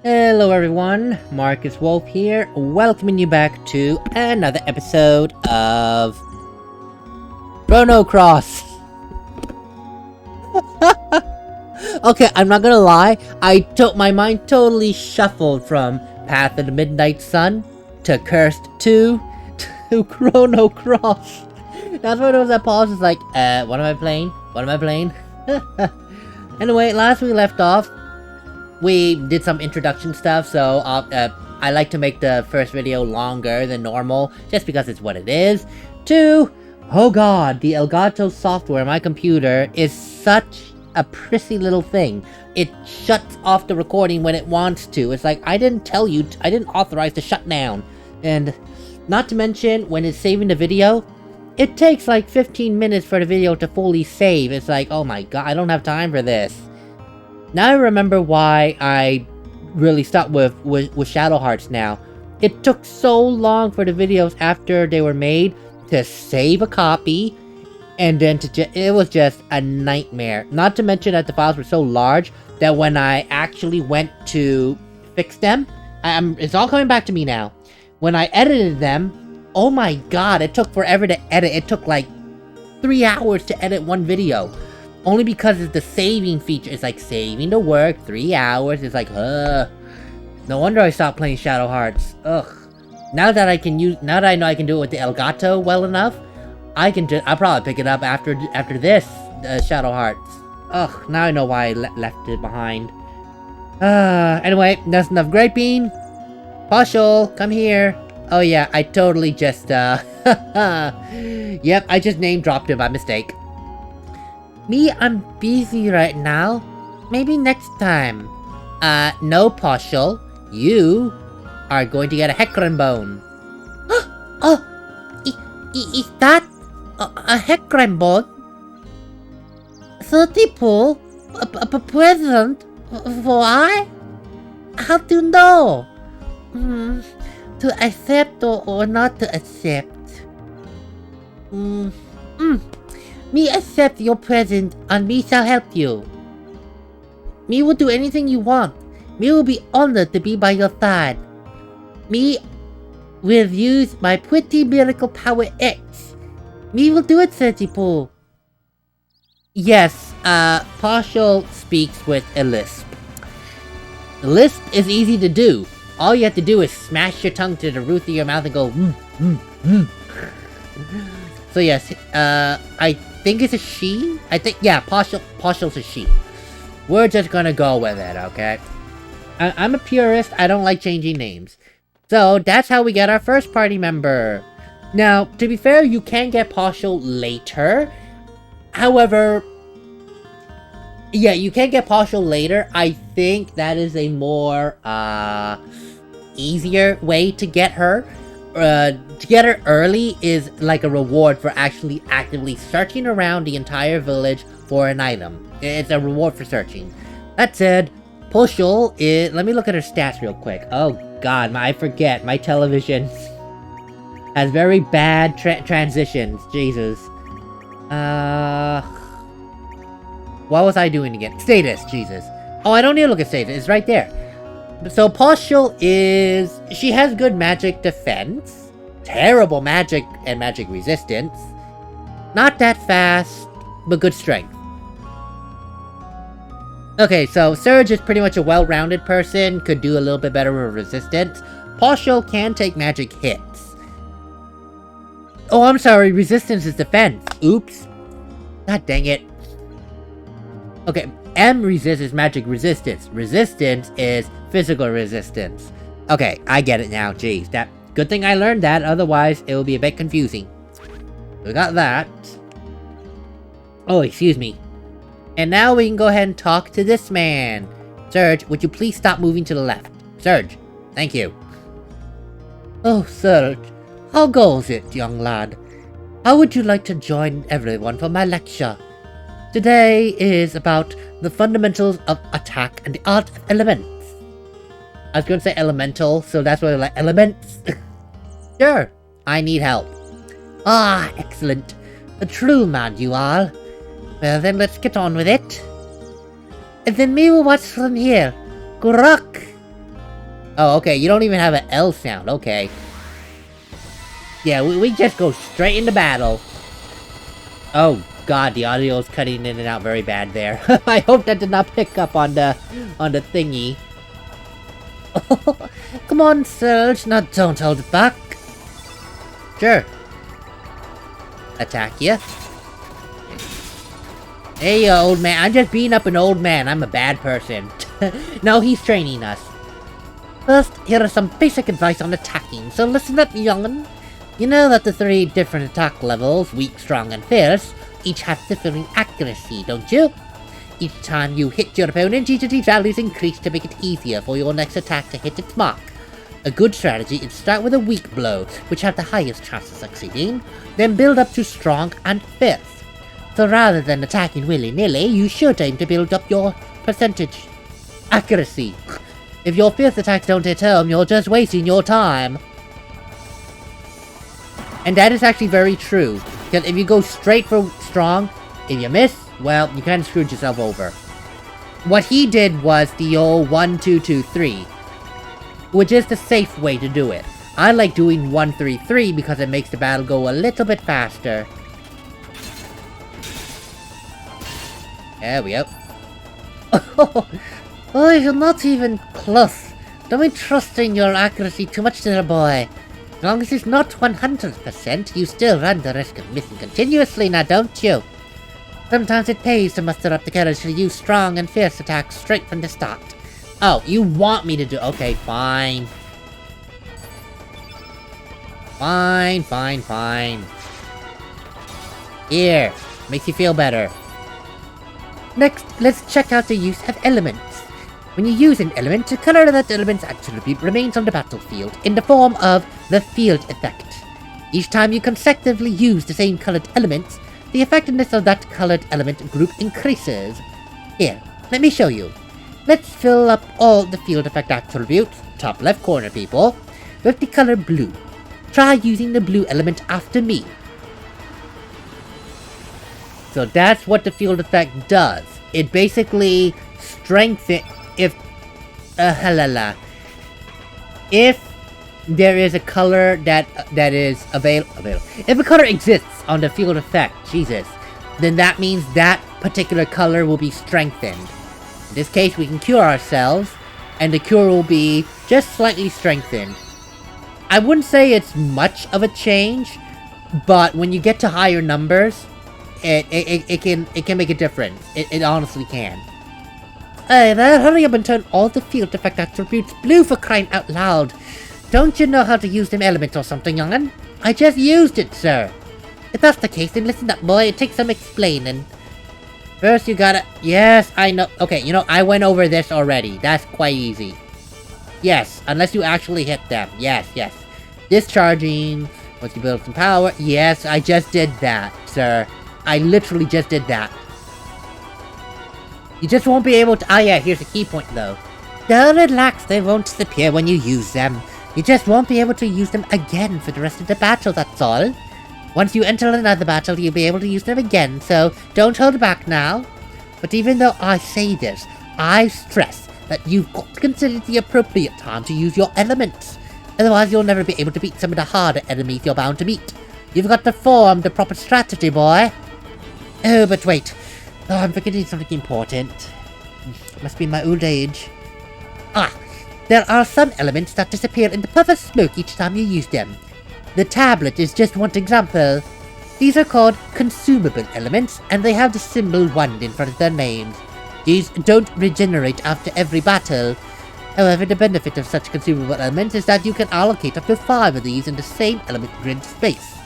Hello everyone, MarcusWolfe here, welcoming you back to another episode of Chrono Cross. Okay, I'm not gonna lie, my mind totally shuffled from Path of the Midnight Sun to Cursed 2 to Chrono Cross. That's when it was at pause, it's like, what am I playing? What am I playing? Anyway, last we left off, we did some introduction stuff, so I like to make the first video longer than normal, just because it's what it is. 2, oh god, the Elgato software on my computer is such a prissy little thing. It shuts off the recording when it wants to. It's like, I didn't tell you, I didn't authorize the shutdown. And not to mention, when it's saving the video, it takes like 15 minutes for the video to fully save. It's like, oh my god, I don't have time for this. Now I remember why I really stopped with Shadow Hearts now. It took so long for the videos after they were made to save a copy, and then it was just a nightmare. Not to mention that the files were so large that when I actually went to fix them, it's all coming back to me now. When I edited them, oh my god, it took forever to edit. It took like 3 hours to edit one video. Only because it's the saving feature. It's like saving the work, 3 hours. It's like, no wonder I stopped playing Shadow Hearts. Ugh. Now that I know I can do it with the Elgato well enough, I'll probably pick it up after this, Shadow Hearts. Ugh, now I know why I left it behind. Anyway, that's enough griping. Partial, come here. Oh yeah, I totally just, yep, I just name dropped him by mistake. Me, I'm busy right now. Maybe next time. No, Partial. You are going to get a Hecarim bone. Oh, is that a Hecarim bone? 30 pull? A present? For I? How do you know? To accept or not to accept? Me accept your present, and me shall help you. Me will do anything you want. Me will be honored to be by your side. Me will use my pretty miracle power X. Me will do it, Sergipool. Yes, Partial speaks with a lisp. The lisp is easy to do. All you have to do is smash your tongue to the roof of your mouth and go, So yes, I think it's a she? Yeah, Partial's a she. We're just gonna go with it, okay? I'm a purist, I don't like changing names. So, that's how we get our first party member. Now, to be fair, you can get Partial later. However, yeah, you can get Partial later. I think that is a more, easier way to get her. To get her early is like a reward for actually actively searching around the entire village for an item. It's a reward for searching. That said, Partial is... Let me look at her stats real quick. Oh god, I forget. My television has very bad transitions. Jesus. What was I doing again? Status, Jesus. Oh, I don't need to look at status. It's right there. So Partial is... She has good magic defense, terrible magic and magic resistance, not that fast, but good strength. Okay, so Surge is pretty much a well-rounded person, could do a little bit better with resistance. Partial can take magic hits. Oh, I'm sorry, resistance is defense. Oops. God dang it. Okay, M resist is magic resistance. Resistance is physical resistance. Okay, I get it now. Jeez, good thing I learned that, otherwise it will be a bit confusing. We got that. Oh, excuse me. And now we can go ahead and talk to this man. Surge, would you please stop moving to the left? Surge, thank you. Oh, Surge, how goes it, young lad? How would you like to join everyone for my lecture? Today is about the fundamentals of attack and the art of elements. I was going to say elemental, so that's what I like. Elements? Sure, I need help. Ah, excellent. A true man you are. Well then, let's get on with it. And then we will watch from here. Grok! Oh, okay, you don't even have an L sound, okay. Yeah, we just go straight into battle. Oh god, the audio is cutting in and out very bad there. I hope that did not pick up on the thingy. Come on, Surge, don't hold it back. Sure. Attack ya. Hey, old man, I'm just beating up an old man. I'm a bad person. No, he's training us. First, here are some basic advice on attacking, so listen up, young'un. You know that the 3 different attack levels, weak, strong, and fierce, each have differing accuracy, don't you? Each time you hit your opponent, each of these values increase to make it easier for your next attack to hit its mark. A good strategy is to start with a weak blow, which have the highest chance of succeeding, then build up to strong and fierce. So rather than attacking willy-nilly, you should aim to build up your percentage accuracy. If your fierce attacks don't hit home, you're just wasting your time. And that is actually very true, because if you go straight for strong, if you miss, well, you kind of screwed yourself over. What he did was the old 1-2-2-3, which is the safe way to do it. I like doing 1-3-3 because it makes the battle go a little bit faster. There we go. Oh, you're not even close. Don't be trusting your accuracy too much there, boy. As long as it's not 100%, you still run the risk of missing continuously, now don't you? Sometimes it pays to muster up the courage to use strong and fierce attacks straight from the start. Oh, you want me to do— okay, fine. Fine. Here, makes you feel better. Next, let's check out the use of elements. When you use an element, the color of that element's attribute remains on the battlefield in the form of the field effect. Each time you consecutively use the same colored elements, the effectiveness of that colored element group increases. Here, let me show you. Let's fill up all the field effect attributes, top left corner people, with the color blue. Try using the blue element after me. So that's what the field effect does. It basically strengthens— if there is a color that is available, if a color exists on the field effect, Jesus, then that means that particular color will be strengthened. In this case, we can cure ourselves, and the cure will be just slightly strengthened. I wouldn't say it's much of a change, but when you get to higher numbers, it can make a difference. It honestly can. Hey there, hurry up and turn all the field effect attributes blue, for crying out loud. Don't you know how to use them elements or something, young'un? I just used it, sir. If that's the case, then listen up, boy. It takes some explaining. First, you gotta— yes, I know. Okay, you know, I went over this already. That's quite easy. Yes, unless you actually hit them. Yes. Discharging. Once you build some power. Yes, I just did that, sir. I literally just did that. You just won't be able to— ah, yeah, here's a key point, though. Don't relax, they won't disappear when you use them. You just won't be able to use them again for the rest of the battle, that's all. Once you enter another battle, you'll be able to use them again, so don't hold back now. But even though I say this, I stress that you've got to consider the appropriate time to use your elements. Otherwise, you'll never be able to beat some of the harder enemies you're bound to meet. You've got to form the proper strategy, boy. Oh, but wait. Oh, I'm forgetting something important. Must be my old age. Ah, there are some elements that disappear in the puff of smoke each time you use them. The tablet is just one example. These are called consumable elements, and they have the symbol 1 in front of their names. These don't regenerate after every battle. However, the benefit of such consumable elements is that you can allocate up to 5 of these in the same element grid space.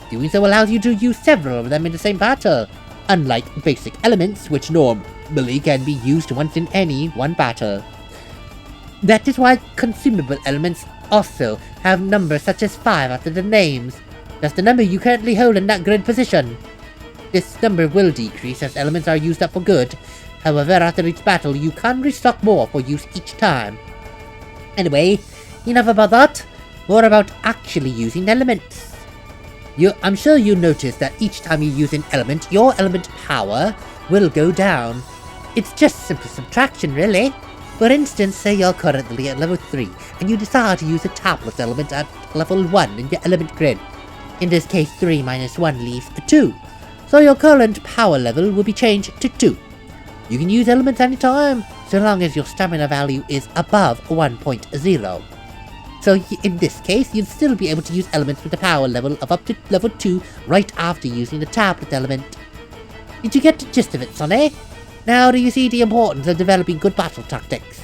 Doing so allows you to use several of them in the same battle, unlike basic elements, which normally can be used once in any one battle. That is why consumable elements also have numbers such as 5 after the names. That's the number you currently hold in that grid position. This number will decrease as elements are used up for good. However, after each battle, you can restock more for use each time. Anyway, enough about that. More about actually using elements. I'm sure you noticed that each time you use an element, your element power will go down. It's just simple subtraction, really. For instance, say you're currently at level 3, and you decide to use a tapless element at level 1 in your element grid. In this case, 3 minus 1 leaves a 2. So your current power level will be changed to 2. You can use elements anytime, so long as your stamina value is above 1.0. So in this case, you'll still be able to use elements with a power level of up to level 2 right after using the tablet element. Did you get the gist of it, Sonny? Now do you see the importance of developing good battle tactics?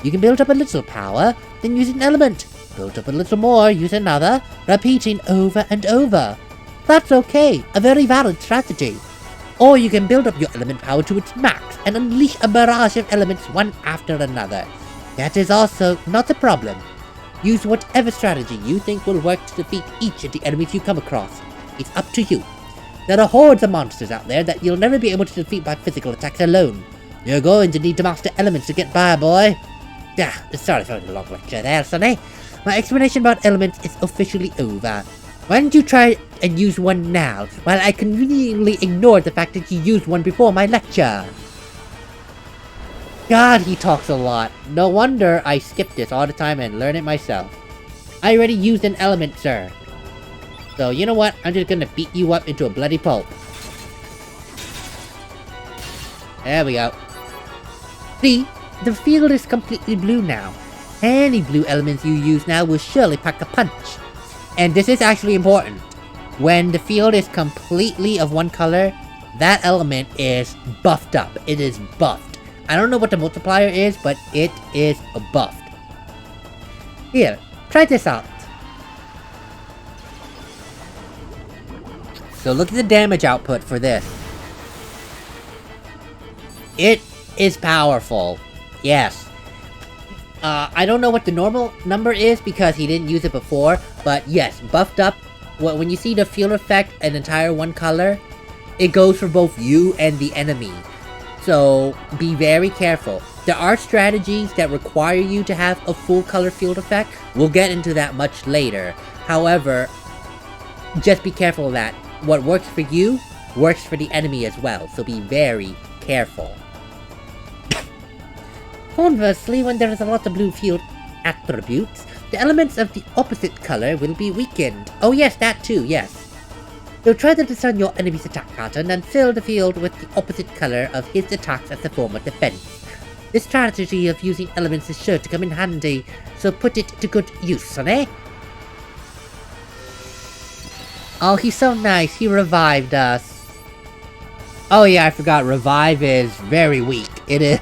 You can build up a little power, then use an element. Build up a little more, use another, repeating over and over. That's okay, a very valid strategy. Or you can build up your element power to its max and unleash a barrage of elements one after another. That is also not a problem. Use whatever strategy you think will work to defeat each of the enemies you come across. It's up to you. There are hordes of monsters out there that you'll never be able to defeat by physical attacks alone. You're going to need to master elements to get by, boy. Sorry for the long lecture there, Sonny. My explanation about elements is officially over. Why don't you try and use one now, while I conveniently ignore the fact that you used one before my lecture? God, he talks a lot. No wonder I skip this all the time and learn it myself. I already used an element, sir. So, you know what? I'm just gonna beat you up into a bloody pulp. There we go. See? The field is completely blue now. Any blue elements you use now will surely pack a punch. And this is actually important. When the field is completely of one color, that element is buffed up. It is buffed. I don't know what the multiplier is, but it is buffed. Here, try this out. So look at the damage output for this. It is powerful. Yes. I don't know what the normal number is because he didn't use it before, but yes, buffed up. When you see the field effect an entire one color, it goes for both you and the enemy. So be very careful. There are strategies that require you to have a full color field effect. We'll get into that much later. However, just be careful of that. What works for you works for the enemy as well, so be very careful. Conversely, when there is a lot of blue field attributes, the elements of the opposite color will be weakened. Oh yes, that too, yes. So try to discern your enemy's attack pattern and fill the field with the opposite color of his attacks as a form of defense. This strategy of using elements is sure to come in handy, so put it to good use, Sonny. Oh, he's so nice, he revived us. Oh yeah, I forgot, revive is very weak. It is.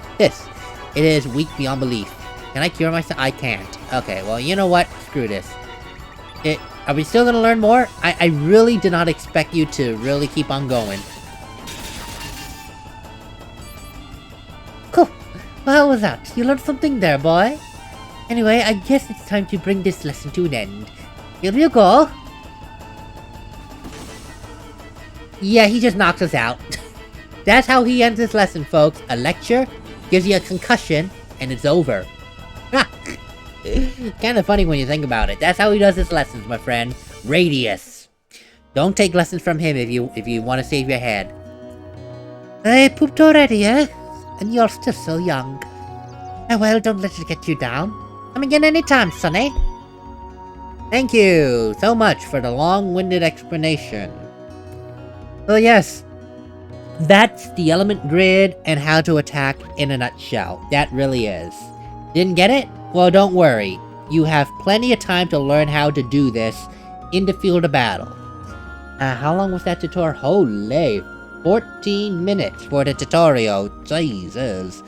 It is weak beyond belief. Can I cure myself? I can't. Okay, well, you know what? Screw this. Are we still gonna learn more? I really did not expect you to really keep on going. Cool. Well, how was that? You learned something there, boy? Anyway, I guess it's time to bring this lesson to an end. Here you go. Yeah, he just knocks us out. That's how he ends this lesson, folks. A lecture, gives you a concussion, and it's over. Kinda funny when you think about it. That's how he does his lessons, my friend. Radius. Don't take lessons from him if you want to save your head. I pooped already, eh? And you're still so young. Oh well, don't let it get you down. Come again anytime, Sonny. Thank you so much for the long-winded explanation. So yes, that's the element grid and how to attack in a nutshell. That really is. Didn't get it? Well, don't worry. You have plenty of time to learn how to do this in the field of battle. How long was that tutorial? Holy, 14 minutes for the tutorial. Jesus.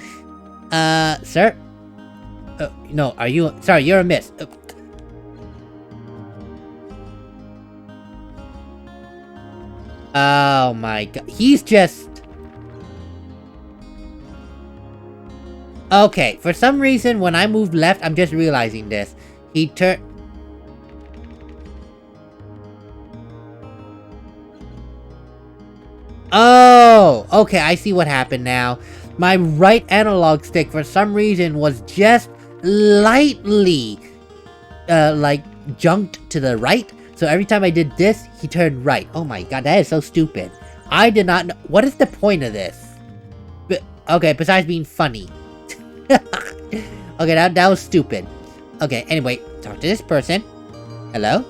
Sir? No, are you... Sorry, you're a miss. Oh my god. He's just... Okay, for some reason, when I moved left, I'm just realizing this. He turned... Oh! Okay, I see what happened now. My right analog stick, for some reason, was just lightly, like, junked to the right. So every time I did this, he turned right. Oh my god, that is so stupid. I did not know... What is the point of this? Okay, besides being funny. Okay, that was stupid. Okay, anyway, talk to this person. Hello?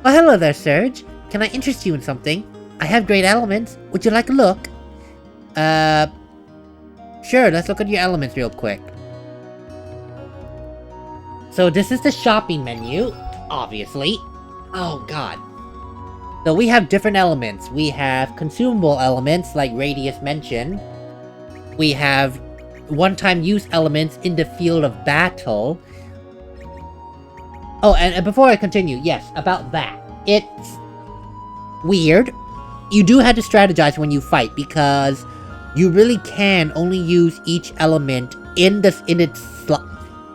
Oh, hello there, Serge. Can I interest you in something? I have great elements. Would you like a look? Sure, let's look at your elements real quick. So this is the shopping menu, obviously. Oh, God. So we have different elements. We have consumable elements, like Radius mentioned. We have one-time use elements in the field of battle. Oh, and before I continue, yes, about that. It's weird. You do have to strategize when you fight, because you really can only use each element in its slot.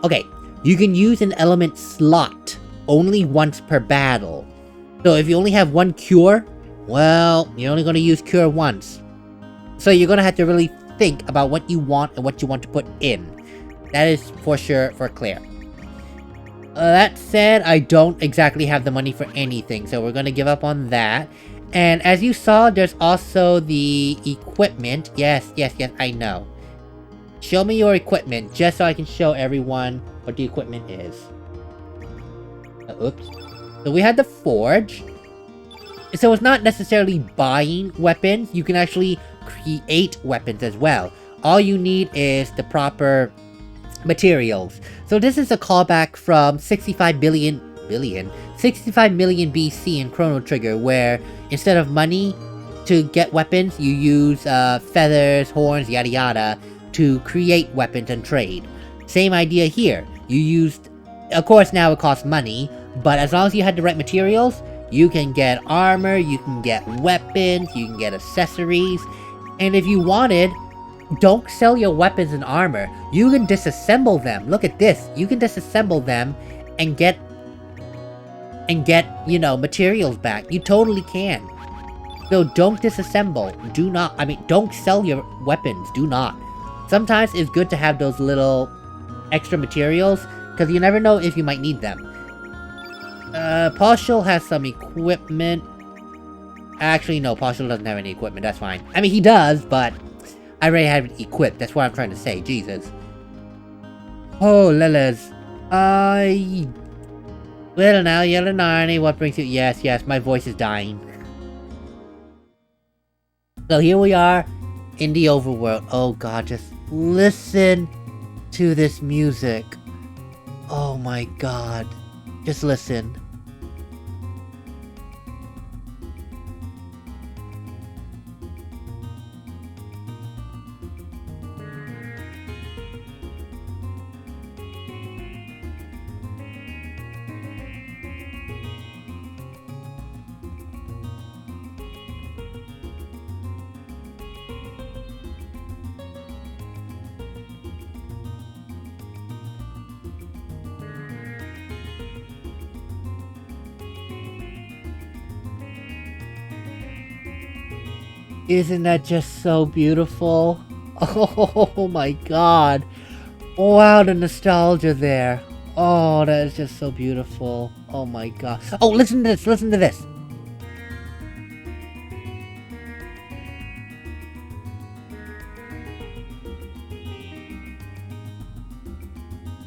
Okay, you can use an element slot only once per battle. So if you only have one cure, well, you're only going to use cure once. So you're going to have to really think about what you want and what you want to put in. That is for sure for clear. That said, I don't exactly have the money for anything, so we're going to give up on that. And as you saw, there's also the equipment. Yes, I know. Show me your equipment, just so I can show everyone what the equipment is. Oops. So we had the forge. So it's not necessarily buying weapons. You can actually create weapons as well. All you need is the proper materials. So this is a callback from 65 million BC in Chrono Trigger, where instead of money to get weapons, you use feathers, horns, yada yada to create weapons and trade. Same idea here. You used, of course now it costs money, but as long as you had the right materials, you can get armor, you can get weapons, you can get accessories, and if you wanted, don't sell your weapons and armor. You can disassemble them. Look at this. You can disassemble them and get, you know, materials back. You totally can. So don't disassemble. Don't sell your weapons. Do not. Sometimes it's good to have those little extra materials, because you never know if you might need them. Partial has some equipment. Actually, no, Partial doesn't have any equipment. That's fine. I mean, he does, but I already have it equipped. That's what I'm trying to say. Jesus. Oh, Lilith. Well, now, Yellow Narni, what brings you? Yes, my voice is dying. So here we are in the overworld. Oh god, just listen to this music. Oh my god. Just listen. Isn't that just so beautiful? Oh my god. Wow, the nostalgia there. Oh, that is just so beautiful. Oh my god. Oh, listen to this, listen to this.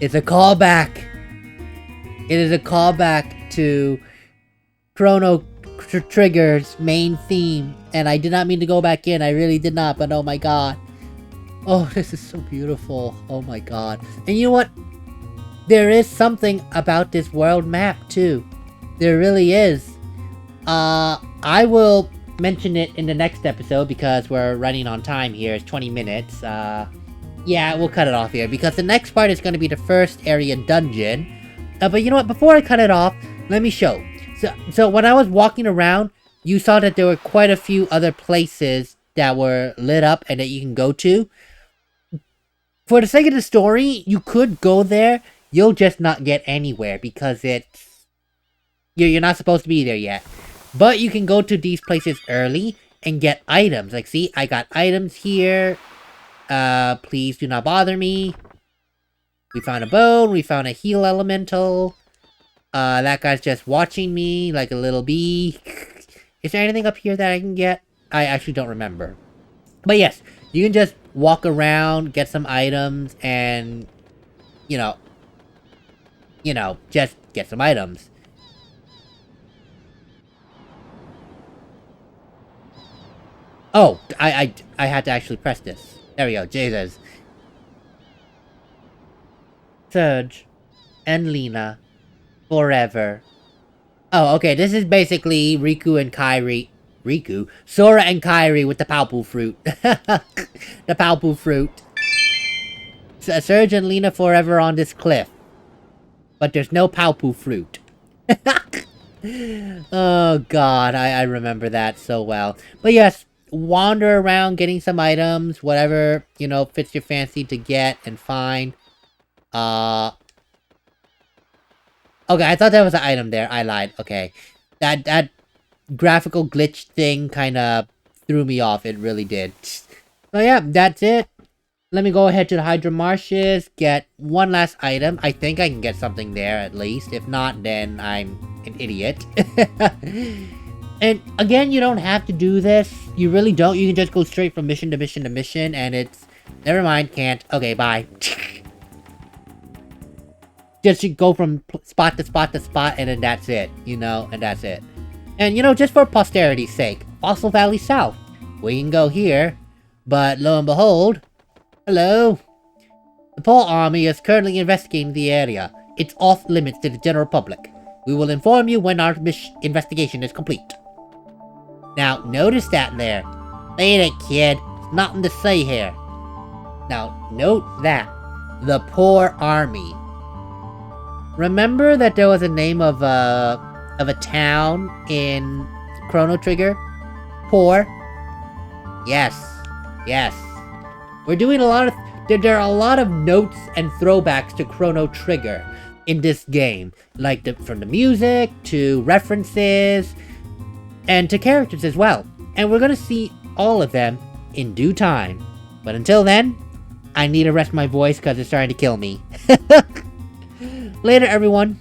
It's a callback. It is a callback to Chrono Trigger's main theme, and I did not mean to go back in. I really did not, but oh my god. Oh, this is so beautiful. Oh my god. And you know what? There is something about this world map too. There really is. I will mention it in the next episode because we're running on time here. It's 20 minutes. Yeah, we'll cut it off here because the next part is going to be the first area dungeon. But you know what? Before I cut it off, let me show. So when I was walking around, you saw that there were quite a few other places that were lit up and that you can go to. For the sake of the story, you could go there. You'll just not get anywhere because it's... You're not supposed to be there yet. But you can go to these places early and get items. Like, see, I got items here. Please do not bother me. We found a bone. We found a heal elemental. That guy's just watching me like a little bee. Is there anything up here that I can get? I actually don't remember. But yes, you can just walk around, get some items, and just get some items. Oh, I had to actually press this. There we go, Jesus. Surge. And Lena. Forever. Oh, okay, this is basically Riku and Kairi. Riku? Sora and Kairi with the Palpu fruit. The Palpu fruit. Surge and Lena forever on this cliff. But there's no Palpu fruit. Oh god, I remember that so well. But yes, wander around getting some items, whatever, fits your fancy to get and find. Okay, I thought there was an item there. I lied. Okay. That graphical glitch thing kind of threw me off. It really did. So yeah, that's it. Let me go ahead to the Hydra Marshes, get one last item. I think I can get something there at least. If not, then I'm an idiot. And again, you don't have to do this. You really don't. You can just go straight from mission to mission to mission, and it's... Never mind, can't. Okay, bye. Just go from spot to spot to spot, and then that's it, and that's it. And, just for posterity's sake, Fossil Valley South. We can go here, but lo and behold... Hello? The Pole Army is currently investigating the area. It's off limits to the general public. We will inform you when our investigation is complete. Now, notice that there. Say it, kid. There's nothing to say here. Now, note that. The Poor Army. Remember that there was a name of a town in Chrono Trigger? Poor? Yes. Yes. We're doing a lot of... There are a lot of notes and throwbacks to Chrono Trigger in this game. Like, from the music, to references, and to characters as well. And we're gonna see all of them in due time. But until then, I need to rest my voice because it's starting to kill me. Later, everyone.